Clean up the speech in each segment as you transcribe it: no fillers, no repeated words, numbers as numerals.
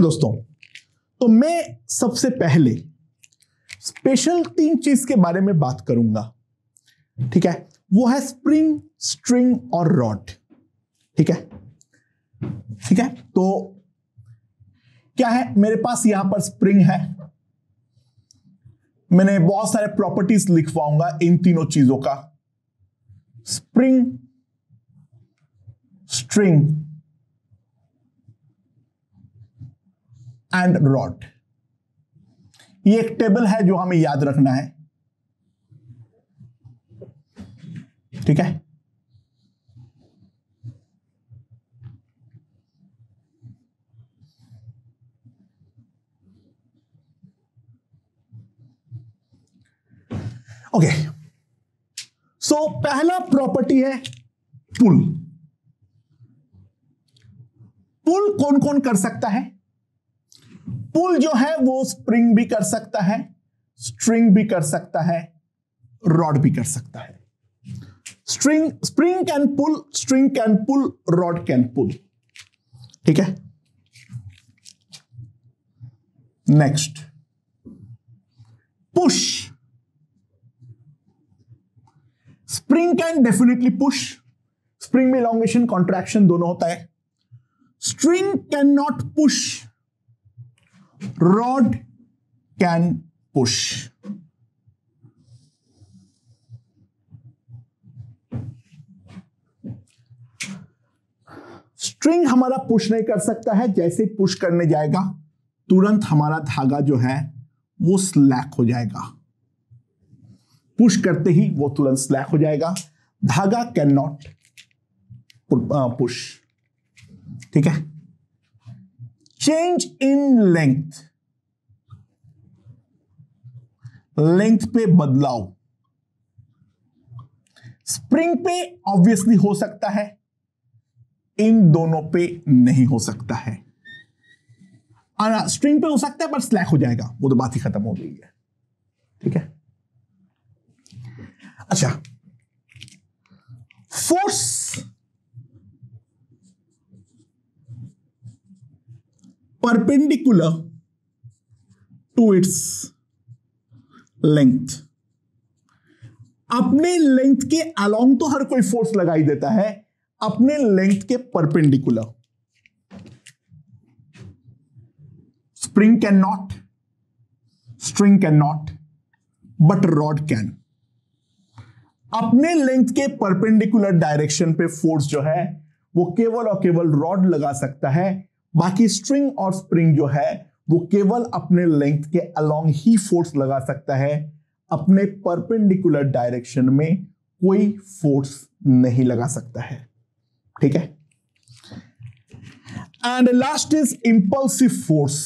दोस्तों, तो मैं सबसे पहले स्पेशल 3 चीज के बारे में बात करूंगा। ठीक है, वो है स्प्रिंग, स्ट्रिंग और रॉड। ठीक है, ठीक है। तो क्या है, मेरे पास यहां पर स्प्रिंग है, मैंने बहुत सारे प्रॉपर्टीज लिखवाऊंगा इन तीनों चीजों का, स्प्रिंग, स्ट्रिंग एंड रॉड। ये एक टेबल है जो हमें याद रखना है। ठीक है, ओके। सो पहला प्रॉपर्टी है पुल। पुल कौन कौन कर सकता है? पुल जो है वो स्प्रिंग भी कर सकता है, स्ट्रिंग भी कर सकता है, रॉड भी कर सकता है। Spring can pull, string can pull, rod can pull. ठीक है, next push. Spring can definitely push, spring में इलॉन्गेशन कॉन्ट्रैक्शन दोनों होता है। String can not push, rod can push. String हमारा पुश नहीं कर सकता है, जैसे पुश करने जाएगा तुरंत हमारा धागा जो है वो स्लैक हो जाएगा। पुश करते ही वो तुरंत स्लैक हो जाएगा। धागा कैन नॉट पुश। ठीक है, चेंज इन लेंथ, लेंथ पे बदलाव स्प्रिंग पे ऑब्वियसली हो सकता है, इन दोनों पे नहीं हो सकता है। स्ट्रिंग पे हो सकता है पर स्लैक हो जाएगा, वो तो बात ही खत्म हो गई है। ठीक है, अच्छा, force perpendicular to its length. अपने लेंथ के अलोंग तो हर कोई फोर्स लगाई देता है, अपने लेंथ के perpendicular spring can not, string can not, but rod can. अपने लेंथ के परपेंडिकुलर डायरेक्शन पे फोर्स जो है वो केवल और केवल रॉड लगा सकता है। बाकी स्ट्रिंग और स्प्रिंग जो है वो केवल अपने लेंथ के अलोंग ही फोर्स लगा सकता है, अपने परपेंडिकुलर डायरेक्शन में कोई फोर्स नहीं लगा सकता है। ठीक है, and last is impulsive force.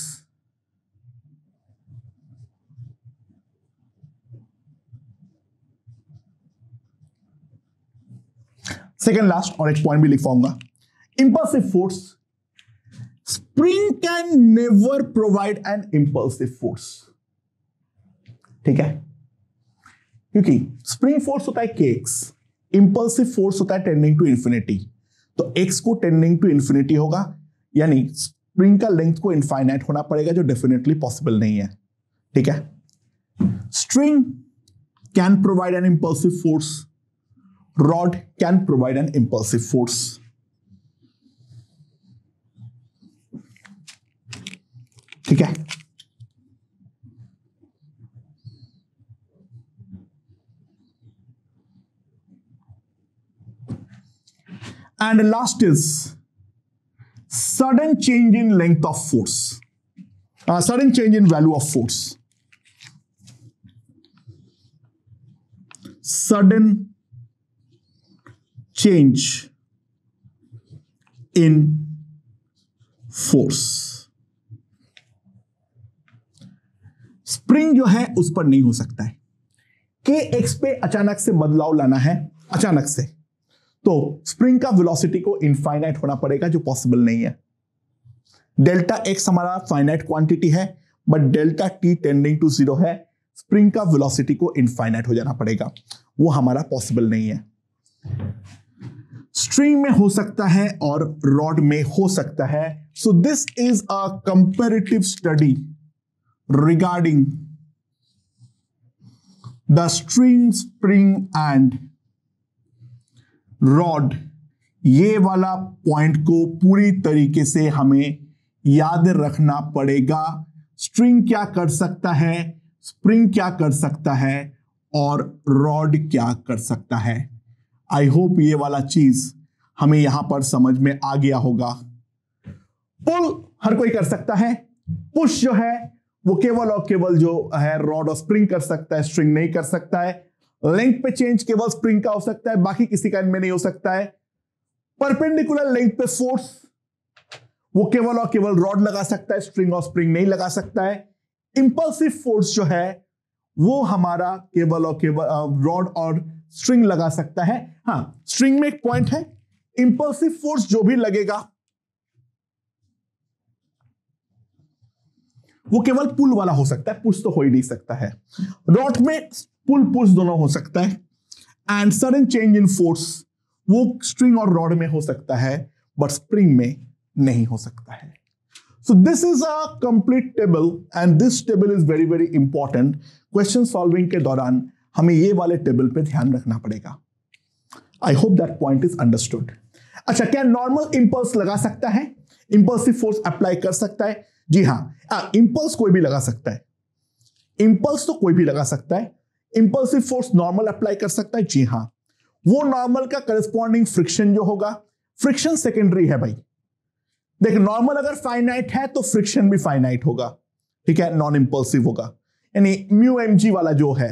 Second last और एक पॉइंट भी लिख पाऊंगा, impulsive force. Spring can never provide an impulsive force. ठीक है, क्योंकि स्प्रिंग फोर्स होता है kx, इंपल्सिव फोर्स होता है टेंडिंग टू इंफिनिटी। तो x को टेंडिंग टू इंफिनिटी होगा, यानी स्प्रिंग का लेंथ को इनफाइनाइट होना पड़ेगा, जो डेफिनेटली पॉसिबल नहीं है। ठीक है, string can provide an impulsive force, rod can provide an impulsive force. ठीक है, and last is sudden change in length of force, sudden change in value of force, sudden change in force। Spring जो है उस पर नहीं हो सकता है, के एक्स पे अचानक से बदलाव लाना है, अचानक से, तो स्प्रिंग का वेलोसिटी को इनफाइनाइट होना पड़ेगा, जो पॉसिबल नहीं है। डेल्टा एक्स हमारा फाइनाइट क्वांटिटी है, but delta t tending to 0 है, स्प्रिंग का वेलोसिटी को इनफाइनाइट हो जाना पड़ेगा, वो हमारा पॉसिबल नहीं है। स्ट्रिंग में हो सकता है और रॉड में हो सकता है. So this is a comparative study regarding the string, spring and rod. ये वाला पॉइंट को पूरी तरीके से हमें याद रखना पड़ेगा. स्ट्रिंग क्या कर सकता है, स्प्रिंग क्या कर सकता है और रॉड क्या कर सकता है. आई होप ये वाला चीज हमें यहां पर समझ में आ गया होगा. पुल हर कोई कर सकता है. पुश जो है वो केवल और केवल जो है रॉड और स्प्रिंग कर सकता है, स्ट्रिंग नहीं कर सकता है. लेंथ पे चेंज केवल स्प्रिंग का हो सकता है, बाकी किसी का इनमें नहीं हो सकता है. परपेंडिकुलर लेंथ पे फोर्स वो केवल और केवल रॉड लगा सकता है, स्ट्रिंग और स्प्रिंग नहीं लगा सकता है. इंपल्सिव फोर्स जो है वो हमारा केवल और केवल रॉड और स्ट्रिंग लगा सकता है. हां, स्ट्रिंग में एक पॉइंट है, इंपल्सिव फोर्स जो भी लगेगा वो केवल पुल वाला हो सकता है, पुश तो हो ही नहीं सकता है. रॉड में पुल पुश दोनों हो सकता है. And sudden change in force वो स्ट्रिंग और रॉड में हो सकता है, बट स्प्रिंग में नहीं हो सकता है. So this is a complete table and this table is very very important. Question solving के दौरान हमें ये वाले टेबल पे ध्यान रखना पड़ेगा. I hope that point is understood. अच्छा, क्या नॉर्मल इंपल्स लगा सकता है, इंपल्सिव फोर्स अप्लाई कर सकता है? जी हां, इंपल्स कोई भी लगा सकता है. इंपल्स तो कोई भी लगा सकता है. इंपल्सिव फोर्स नॉर्मल अप्लाई कर सकता है. जी हां, वो नॉर्मल का करस्पॉन्डिंग फ्रिक्शन जो होगा, फ्रिक्शन सेकेंडरी है भाई. देख, नॉर्मल अगर फाइनाइट है तो फ्रिक्शन भी फाइनाइट होगा, ठीक है, नॉन इंपल्सिव होगा. यानी म्यू एम जी वाला जो है,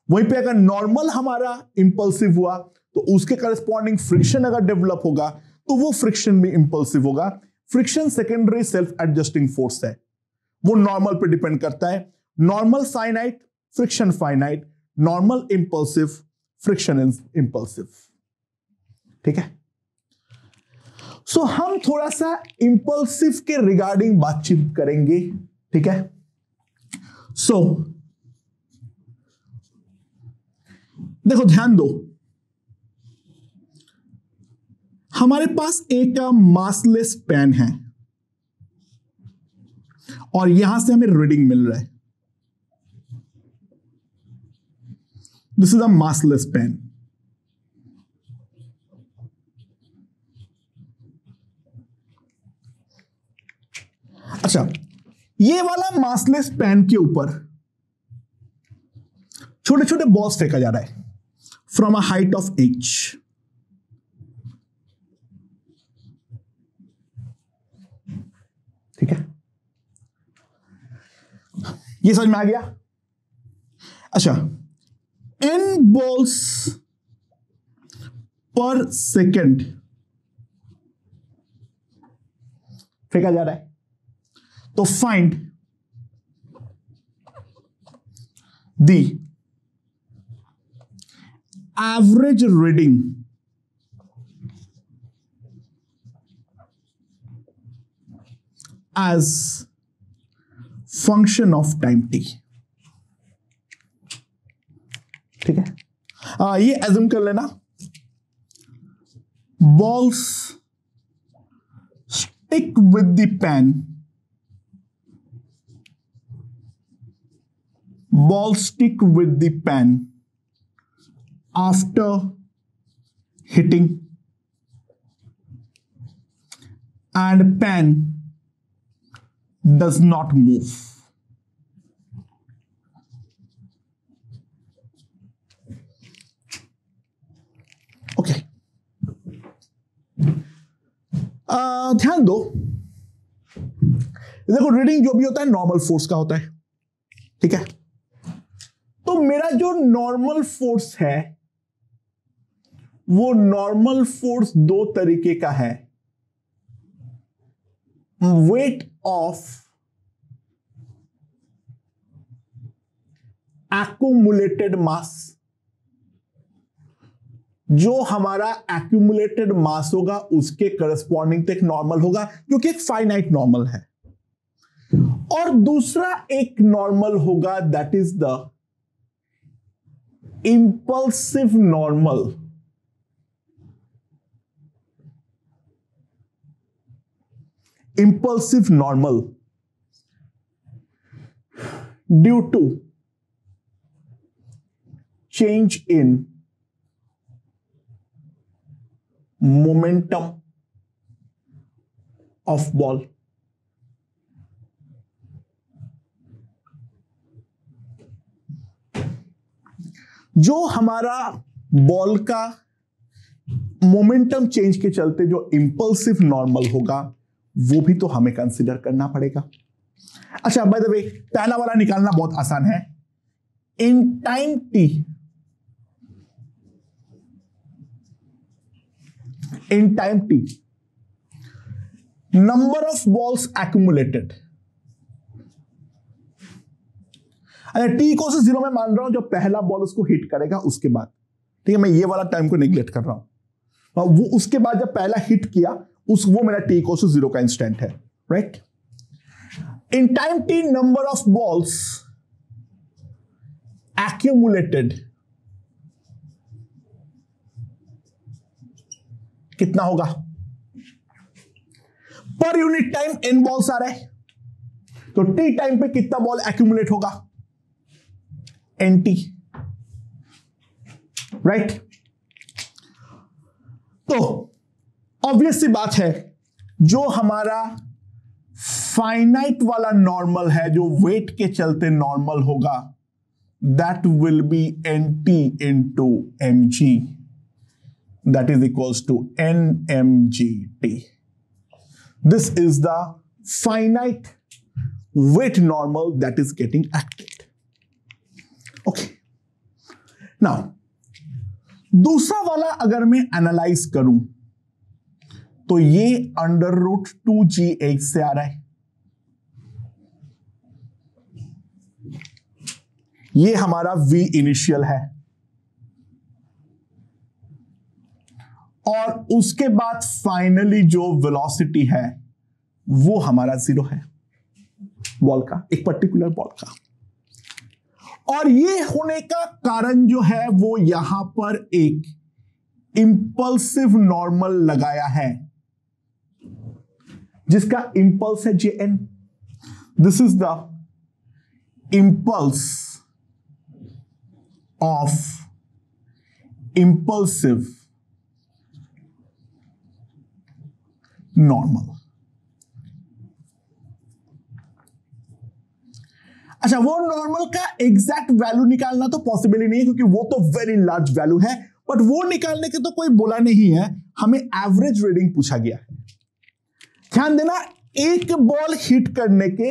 वहीं पे अगर नॉर्मल हमारा इंपल्सिव हुआ तो उसके करस्पॉन्डिंग फ्रिक्शन अगर डेवलप होगा तो वो फ्रिक्शन भी इंपल्सिव होगा. Friction secondary self adjusting force है, वो नॉर्मल पे डिपेंड करता है. Normal finite, friction finite. Normal impulsive, friction impulsive. ठीक है. सो हम थोड़ा सा इंपल्सिव के रिगार्डिंग बातचीत करेंगे. ठीक है. सो देखो, ध्यान दो, हमारे पास एक मासलेस पेन है और यहां से हमें रीडिंग मिल रहा है. This is a massless pen. अच्छा, ये वाला मासलेस पेन के ऊपर छोटे छोटे बॉल्स फेंका जा रहा है from a height of h. ठीक है, ये समझ में आ गया. अच्छा, n बॉल्स पर सेकेंड फेंका जा रहा है. तो find the average reading as function of time t. ठीक है. ये एज्यूम कर लेना, balls stick with the pen, balls stick with the pen after hitting, and pen does not move. Okay. ध्यान दो, देखो, रीडिंग जो भी होता है नॉर्मल फोर्स का होता है. ठीक है. तो मेरा जो नॉर्मल फोर्स है वो नॉर्मल फोर्स दो तरीके का है. वेट ऑफ एक्यूमुलेटेड मास, जो हमारा एक्यूमुलेटेड मास होगा उसके करस्पॉन्डिंग तो एक नॉर्मल होगा, क्योंकि एक फाइनाइट नॉर्मल है. और दूसरा एक नॉर्मल होगा, that is the impulsive normal. impulsive normal due to change in momentum of ball. जो हमारा बॉल का मोमेंटम चेंज के चलते जो इंपल्सिव नॉर्मल होगा वो भी तो हमें कंसीडर करना पड़ेगा। अच्छा, बाय द वे पहला वाला निकालना बहुत आसान है। इन time T, in time T number of balls accumulated, अरे टी इक्वल टू 0 में मान रहा हूं जो पहला बॉल उसको हिट करेगा उसके बाद, ठीक है, मैं ये वाला टाइम को नेग्लेक्ट कर रहा हूं। वो उसके बाद जब पहला हिट किया वो मेरा टी इक्वल टू 0 का इंस्टेंट है, right. In time T number of balls accumulated कितना होगा? पर यूनिट टाइम n बॉल्स आ रहे हैं, तो टी टाइम पे कितना बॉल एक्यूमुलेट होगा? nt, right. तो ऑब्वियस सी बात है, जो हमारा फाइनाइट वाला नॉर्मल है, जो वेट के चलते नॉर्मल होगा, that will be nt into mg, that is equals to nmgt. This is the finite weight normal that is getting acted. Okay. Now, दूसरा वाला अगर मैं एनालाइज करूं तो ये √2gh से आ रहा है, ये हमारा v इनिशियल है, और उसके बाद फाइनली जो वेलोसिटी है वो हमारा 0 है बॉल का, एक पर्टिकुलर बॉल का। और ये होने का कारण जो है वो यहां पर एक इंपल्सिव नॉर्मल लगाया है जिसका इंपल्स है jn। This is the impulse of impulsive normal. अच्छा, वो नॉर्मल का एग्जैक्ट वैल्यू निकालना तो पॉसिबल ही नहीं है क्योंकि वो तो वेरी लार्ज वैल्यू है, बट वो निकालने के तो कोई बोला नहीं है, हमें एवरेज रीडिंग पूछा गया है। ध्यान देना, एक बॉल हिट करने के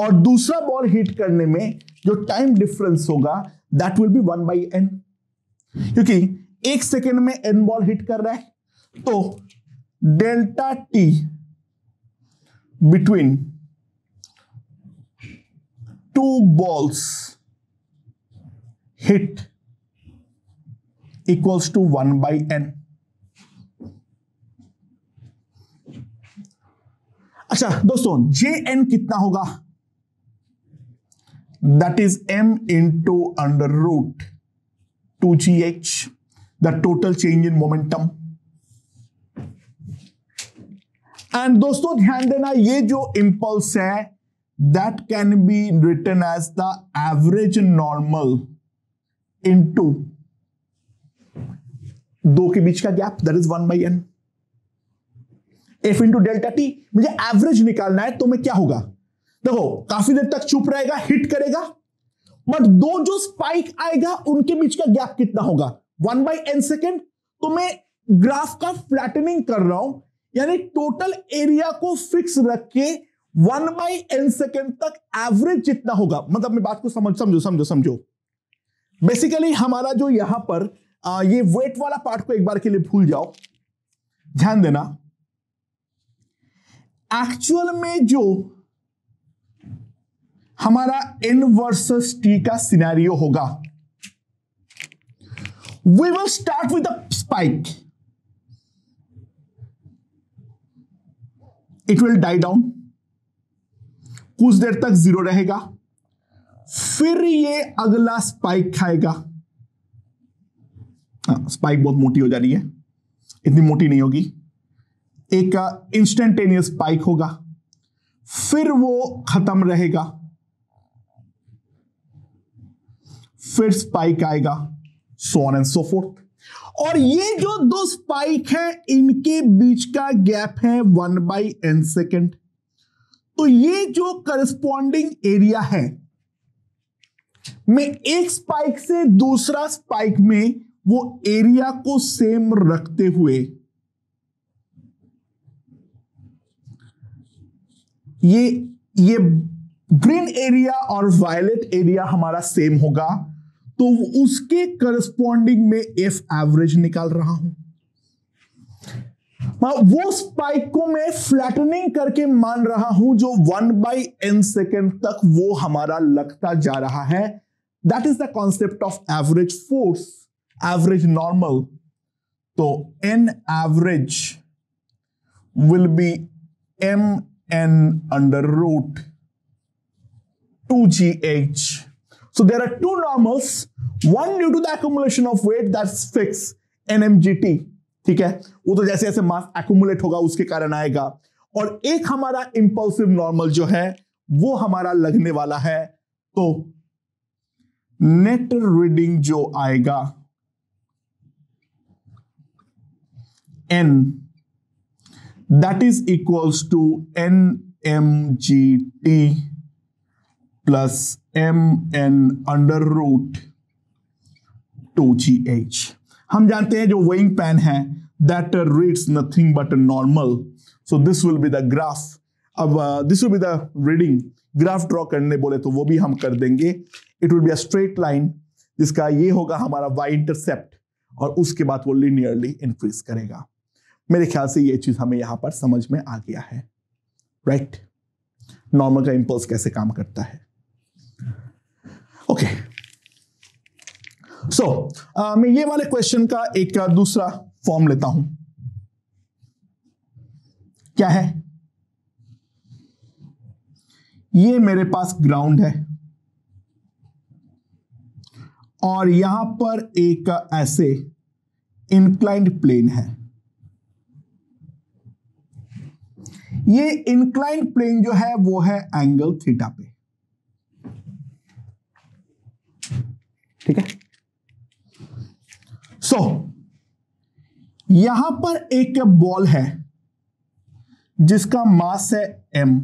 और दूसरा बॉल हिट करने में जो टाइम डिफरेंस होगा दैट विल बी 1/n, क्योंकि एक सेकेंड में n बॉल हिट कर रहा है, तो delta t between two balls hit equals to 1/n। अच्छा दोस्तों, jn कितना होगा? That is m into √2gh, the total change in momentum. And दोस्तों ध्यान देना, ये जो इंपल्स है that can be written as the average normal into दो के बीच का गैप, that is 1/n। f into delta t, मुझे एवरेज निकालना है, तो मैं क्या होगा? देखो, काफी देर तक चुप रहेगा, हिट करेगा, बट दो जो स्पाइक आएगा उनके बीच का गैप कितना होगा? 1/n second. तो मैं ग्राफ का फ्लैटनिंग कर रहा हूं, यानी टोटल एरिया को फिक्स रख के 1/n सेकेंड तक एवरेज जितना होगा, मतलब मैं बात को समझो। बेसिकली हमारा जो यहां पर ये वेट वाला पार्ट को एक बार के लिए भूल जाओ। ध्यान देना, एक्चुअल में जो हमारा n वर्सेस t का सिनेरियो होगा, we will start with a spike, it will die down, कुछ देर तक 0 रहेगा, फिर ये अगला स्पाइक खाएगा। स्पाइक बहुत मोटी हो जा रही है, इतनी मोटी नहीं होगी, एक इंस्टेंटेनियस स्पाइक होगा, फिर वो खत्म रहेगा, फिर स्पाइक आएगा, so on and so fourth. और ये जो दो स्पाइक है इनके बीच का गैप है 1/n सेकेंड। तो ये जो करस्पॉन्डिंग एरिया है मैं एक स्पाइक से दूसरा स्पाइक में वो एरिया को सेम रखते हुए ये ग्रीन एरिया और वायलेट एरिया हमारा सेम होगा, तो उसके करस्पॉन्डिंग में एफ एवरेज निकाल रहा हूं। वो स्पाइक को मैं फ्लैटनिंग करके मान रहा हूं जो 1/n सेकेंड तक वो हमारा लगता जा रहा है। That is the concept of average force, average normal. तो n average will be mn under root 2gh. So there are two normals, one due to the accumulation of weight that's fixed nmgt, ठीक है, वो तो जैसे जैसे मास accumulate होगा उसके कारण आएगा, और एक हमारा इंपल्सिव नॉर्मल जो है वो हमारा लगने वाला है। तो नेट रीडिंग जो आएगा n that is equals to nmgt plus mn under root 2gh। हम जानते हैं जो वेइंग पेन है that reads nothing but normal, so this will be the graph। अब this will be the reading। Graph draw करने बोले तो वो भी हम कर देंगे। It will be a straight line जिसका ये होगा हमारा y इंटरसेप्ट, और उसके बाद वो लिनियरली इंक्रीज करेगा। मेरे ख्याल से ये चीज हमें यहां पर समझ में आ गया है, राइट? नॉर्मल का इंपल्स कैसे काम करता है। ओके, सो मैं ये वाले क्वेश्चन का एक दूसरा फॉर्म लेता हूं। क्या है? ये मेरे पास ग्राउंड है और यहां पर एक ऐसे इंक्लाइंड प्लेन है। ये इंक्लाइंड प्लेन जो है वो है एंगल थीटा पे, ठीक है। सो यहां पर एक बॉल है जिसका मास है m,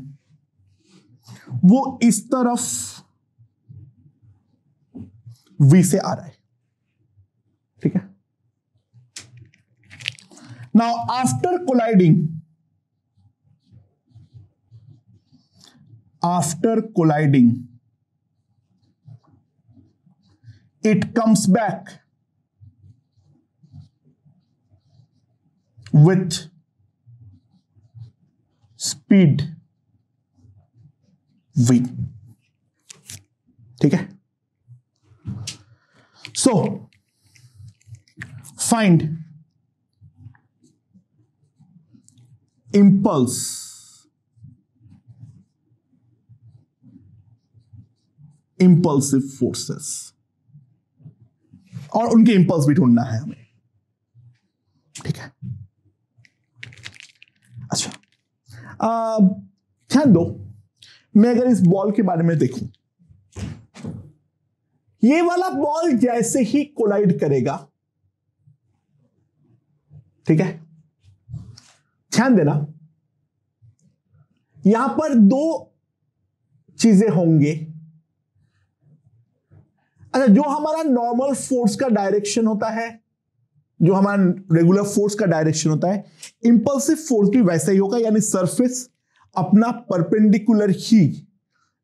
वो इस तरफ v से आ रहा है, ठीक है। Now after colliding it comes back with speed v, ठीक है। So find impulsive forces, और उनके इंपल्स भी ढूंढना है हमें, ठीक है। अच्छा, ध्यान दो, मैं अगर इस बॉल के बारे में देखूं, ये वाला बॉल जैसे ही कोलाइड करेगा, ठीक है, ध्यान देना, यहां पर दो चीजें होंगे। अच्छा, जो हमारा नॉर्मल फोर्स का डायरेक्शन होता है, जो हमारा रेगुलर फोर्स का डायरेक्शन होता है, इंपल्सिव फोर्स भी वैसा ही होगा, यानी सरफेस अपना परपेंडिकुलर ही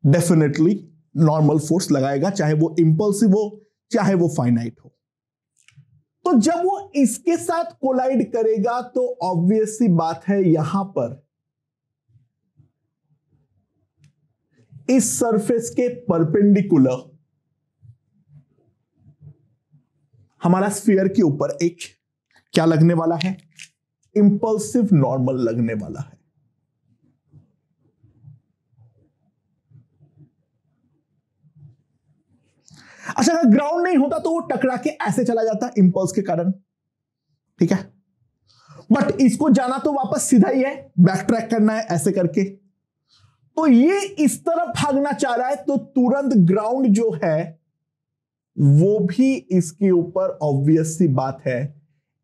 डेफिनेटली नॉर्मल फोर्स लगाएगा, चाहे वो इंपल्सिव हो चाहे वो फाइनाइट हो। तो जब वो इसके साथ कोलाइड करेगा तो ऑब्वियस सी बात है यहां पर इस सरफेस के परपेंडिकुलर हमारा स्फीयर के ऊपर एक क्या लगने वाला है? इंपल्सिव नॉर्मल लगने वाला है। अच्छा, अगर ग्राउंड नहीं होता तो वो टकरा के ऐसे चला जाता इंपल्स के कारण, ठीक है। बट इसको जाना तो वापस सीधा ही है, बैक ट्रैक करना है ऐसे करके। तो ये इस तरफ भागना चाह रहा है, तो तुरंत ग्राउंड जो है वो भी इसके ऊपर ऑब्वियस सी बात है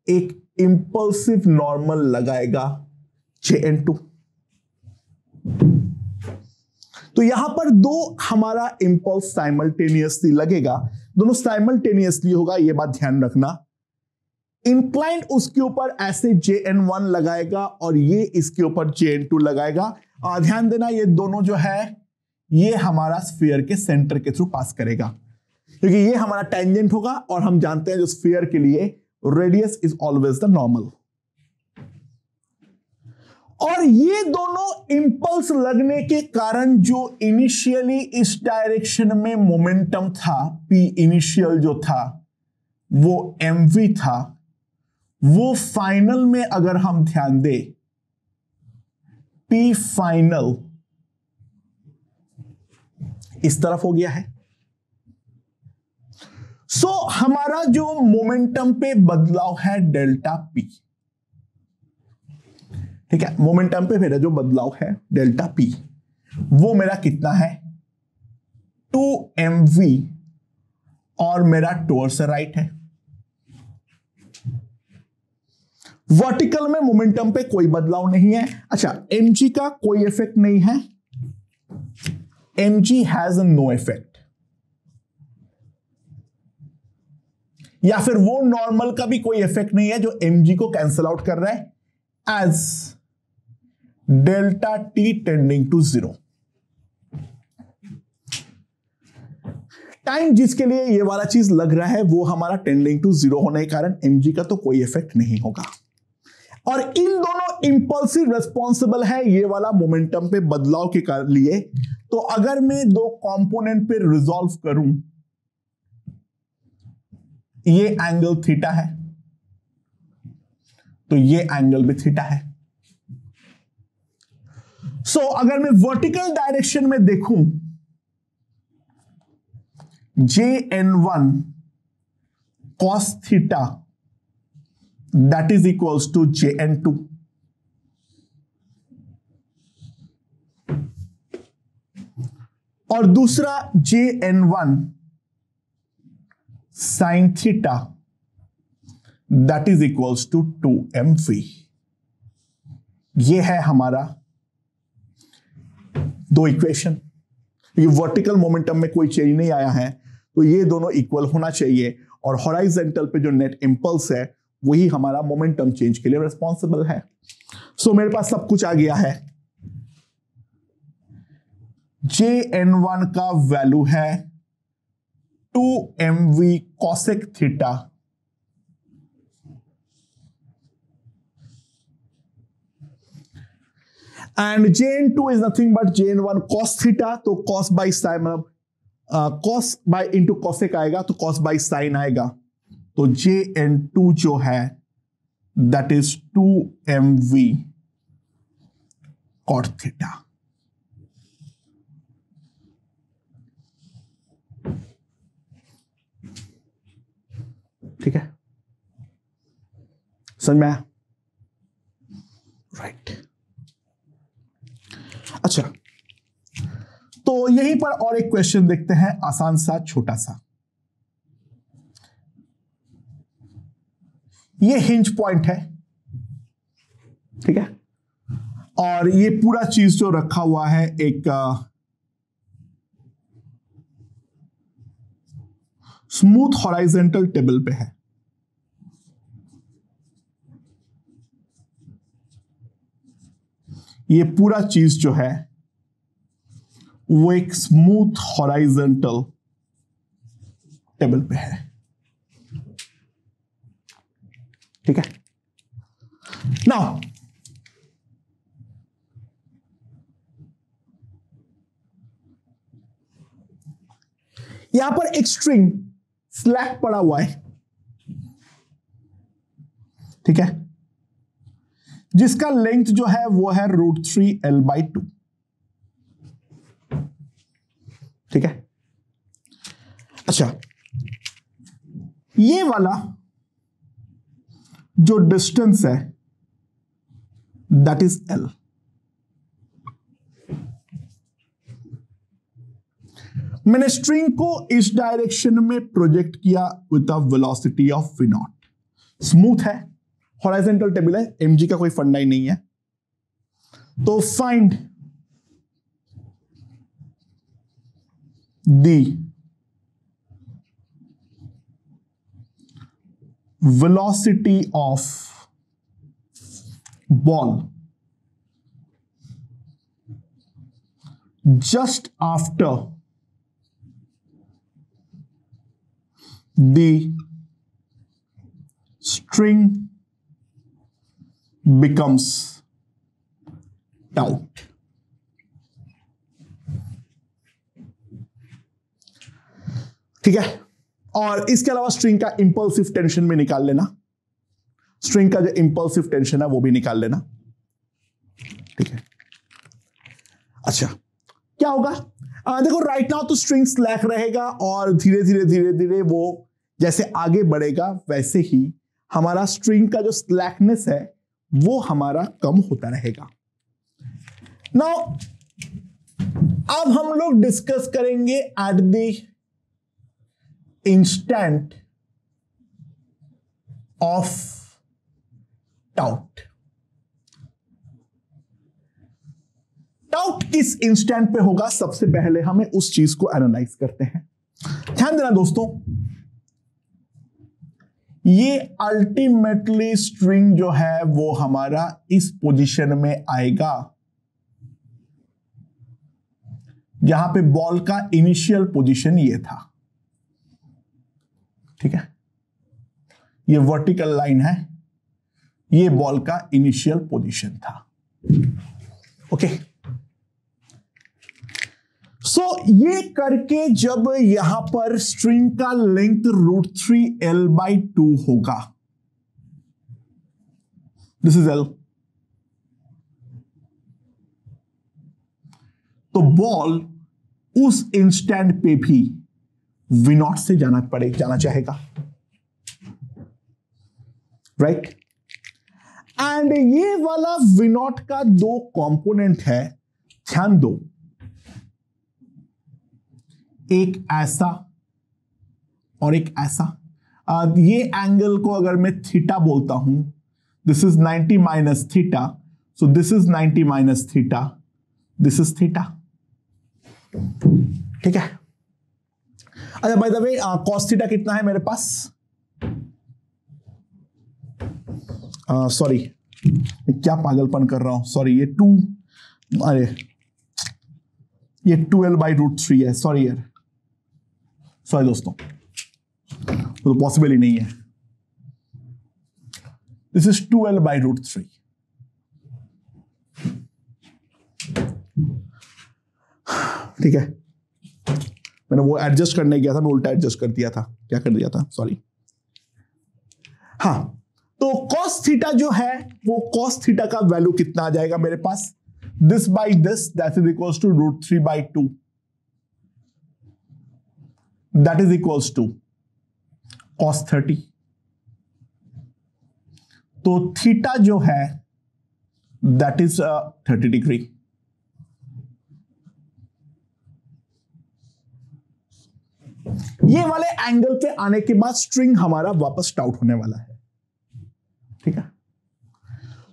एक इंपल्सिव नॉर्मल लगाएगा JN2। तो यहां पर दो हमारा इंपल्स साइमल्टेनियसली लगेगा, दोनों साइमल्टेनियसली होगा, यह बात ध्यान रखना। इंक्लाइंड उसके ऊपर ऐसे JN1 लगाएगा और ये इसके ऊपर JN2 लगाएगा। ध्यान देना ये दोनों जो है ये हमारा स्फीयर के सेंटर के थ्रू पास करेगा, क्योंकि ये हमारा टेंजेंट होगा और हम जानते हैं जो स्फीयर के लिए radius is always the normal. और ये दोनों इंपल्स लगने के कारण जो इनिशियली इस डायरेक्शन में मोमेंटम था, P इनिशियल जो था वो mv था, वो फाइनल में अगर हम ध्यान दें P फाइनल इस तरफ हो गया है। सो हमारा जो मोमेंटम पे बदलाव है डेल्टा P, ठीक है, मोमेंटम पे मेरा जो बदलाव है डेल्टा P वो मेरा कितना है 2mv और मेरा टुवर्ड्स राइट है। वर्टिकल में मोमेंटम पे कोई बदलाव नहीं है। अच्छा, mg का कोई इफेक्ट नहीं है, mg हैज नो इफेक्ट, या फिर वो नॉर्मल का भी कोई इफेक्ट नहीं है जो mg को कैंसिल आउट कर रहा है as delta t tending to 0। Time जिसके लिए ये वाला चीज लग रहा है वो हमारा टेंडिंग टू 0 होने के कारण mg का तो कोई इफेक्ट नहीं होगा। और इन दोनों इंपल्सिव रिस्पॉन्सिबल है ये वाला मोमेंटम पे बदलाव के लिए। तो अगर मैं दो कंपोनेंट पे रिजॉल्व करूं, ये एंगल थीटा है तो ये एंगल भी थीटा है। सो अगर मैं वर्टिकल डायरेक्शन में देखूं, JN1 cos theta that is equals to JN2। और दूसरा JN1 sin theta that is equals to 2mv। ये है हमारा दो इक्वेशन। ये वर्टिकल मोमेंटम में कोई चेंज नहीं आया है तो ये दोनों इक्वल होना चाहिए, और हॉराइजेंटल पे जो नेट इंपल्स है वही हमारा मोमेंटम चेंज के लिए रिस्पॉन्सिबल है। सो मेरे पास सब कुछ आ गया है। JN1 का वैल्यू है 2mv cosec theta and JN2 is nothing but JN1 cos theta, तो cos by sine, cos by into cosec आएगा तो cos बाई साइन आएगा, तो JN2 जो है that is 2mv cot theta. ठीक है, समझ में आया? राइट। अच्छा, तो यहीं पर और एक क्वेश्चन देखते हैं, आसान सा छोटा सा। ये हिंज पॉइंट है, ठीक है, और ये पूरा चीज जो रखा हुआ है एक स्मूथ हॉराइजेंटल टेबल पे है। ये पूरा चीज जो है वो एक स्मूथ हॉराइजेंटल टेबल पे है, ठीक है। नाउ यहां पर एक स्ट्रिंग स्लैक पड़ा हुआ है, ठीक है, जिसका लेंथ जो है वो है √3L/2, ठीक है। अच्छा, ये वाला जो डिस्टेंस है दैट इज एल। मैंने स्ट्रिंग को इस डायरेक्शन में प्रोजेक्ट किया with a velocity of v not. Smooth है, हॉरिजॉन्टल टेबल है, mg का कोई फंडा ही नहीं है। तो find the velocity of ball just after the string becomes taut। ठीक है, और इसके अलावा स्ट्रिंग का इंपल्सिव टेंशन में निकाल लेना, स्ट्रिंग का जो इंपल्सिव टेंशन है वो भी निकाल लेना। ठीक है, अच्छा क्या होगा? देखो राइट नाउ तो स्ट्रिंग स्लैक रहेगा और धीरे धीरे धीरे धीरे वो जैसे आगे बढ़ेगा वैसे ही हमारा स्ट्रिंग का जो स्लैकनेस है वो हमारा कम होता रहेगा। नाउ अब हम लोग डिस्कस करेंगे at the instant of taut. Taut किस इंस्टेंट पे होगा, सबसे पहले हमें उस चीज को एनालाइज करते हैं। ध्यान देना दोस्तों, ये अल्टीमेटली स्ट्रिंग जो है वो हमारा इस पोजीशन में आएगा जहां पे बॉल का इनिशियल पोजीशन ये था। ठीक है, ये वर्टिकल लाइन है, ये बॉल का इनिशियल पोजीशन था। ओके, सो ये करके जब यहां पर स्ट्रिंग का लेंथ √3l/2 होगा, दिस इज एल, तो बॉल उस इंस्टेंट पे भी v नॉट से जाना चाहेगा, राइट। एंड ये वाला v नॉट का दो कंपोनेंट है, ध्यान दो, एक ऐसा और एक ऐसा। ये एंगल को अगर मैं थीटा बोलता हूं, this is 90 minus theta, so this is 90 minus theta, this is theta. ठीक है, अच्छा by the way cos theta कितना है मेरे पास? सॉरी क्या पागलपन कर रहा हूं, सॉरी ये 2, अरे ये 12/√3 है, सॉरी यार, सॉरी दोस्तों, तो पॉसिबल ही नहीं है। This is 12/√3। ठीक है, मैंने वो एडजस्ट करने गया था, मैं उल्टा एडजस्ट कर दिया था, क्या कर दिया था, सॉरी। हाँ, तो cos थीटा जो है वो cos थीटा का वैल्यू कितना आ जाएगा मेरे पास? This by this, that is equals to √3/2, that is equals to cos 30। तो थीटा जो है दैट इज 30 डिग्री। ये वाले एंगल पे आने के बाद स्ट्रिंग हमारा वापस टाउट होने वाला है। ठीक है,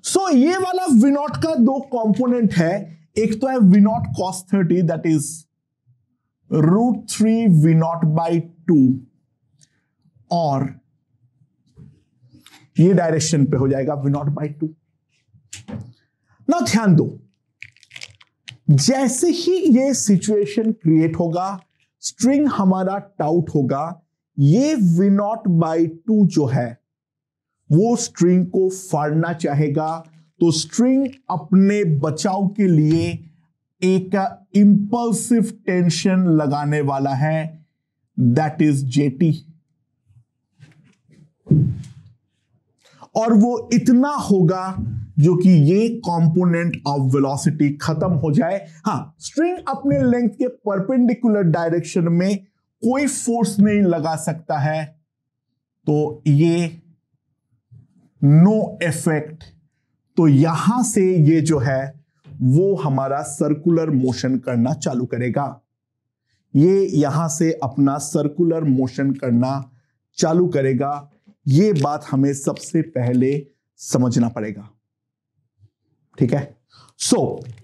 सो ये वाला v नॉट का दो कंपोनेंट है, एक तो है v not cos 30 that is √3 v नॉट/2 और ये डायरेक्शन पे हो जाएगा v नॉट/2। ना ध्यान दो, जैसे ही ये सिचुएशन क्रिएट होगा, स्ट्रिंग हमारा टाउट होगा, ये v नॉट/2 जो है वो स्ट्रिंग को फाड़ना चाहेगा, तो स्ट्रिंग अपने बचाव के लिए एक इंपल्सिव टेंशन लगाने वाला है, दैट इज JT, और वो इतना होगा जो कि ये कंपोनेंट ऑफ वेलोसिटी खत्म हो जाए। हां, स्ट्रिंग अपने लेंथ के परपेंडिकुलर डायरेक्शन में कोई फोर्स नहीं लगा सकता है, तो ये नो इफेक्ट तो यहां से ये जो है वो हमारा सर्कुलर मोशन करना चालू करेगा। ये यहां से अपना सर्कुलर मोशन करना चालू करेगा। ये बात हमें सबसे पहले समझना पड़ेगा, ठीक है।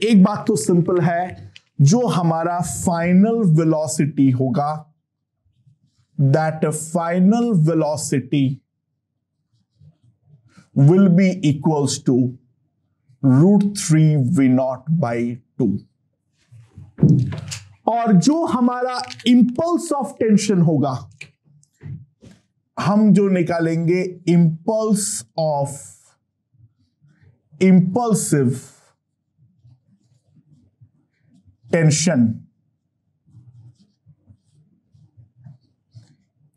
एक बात तो सिंपल है, जो हमारा फाइनल वेलोसिटी होगा, that final velocity will be equals to √3v0/2। और जो हमारा इंपल्स ऑफ टेंशन होगा, हम जो निकालेंगे impulsive tension,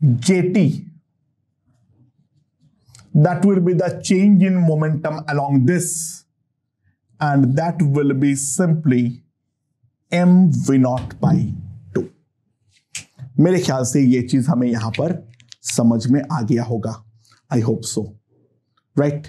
JT, that will be the change in momentum along this, and that will be simply mv0/2। मेरे ख्याल से ये चीज हमें यहां पर समझ में आ गया होगा। I hope so, right.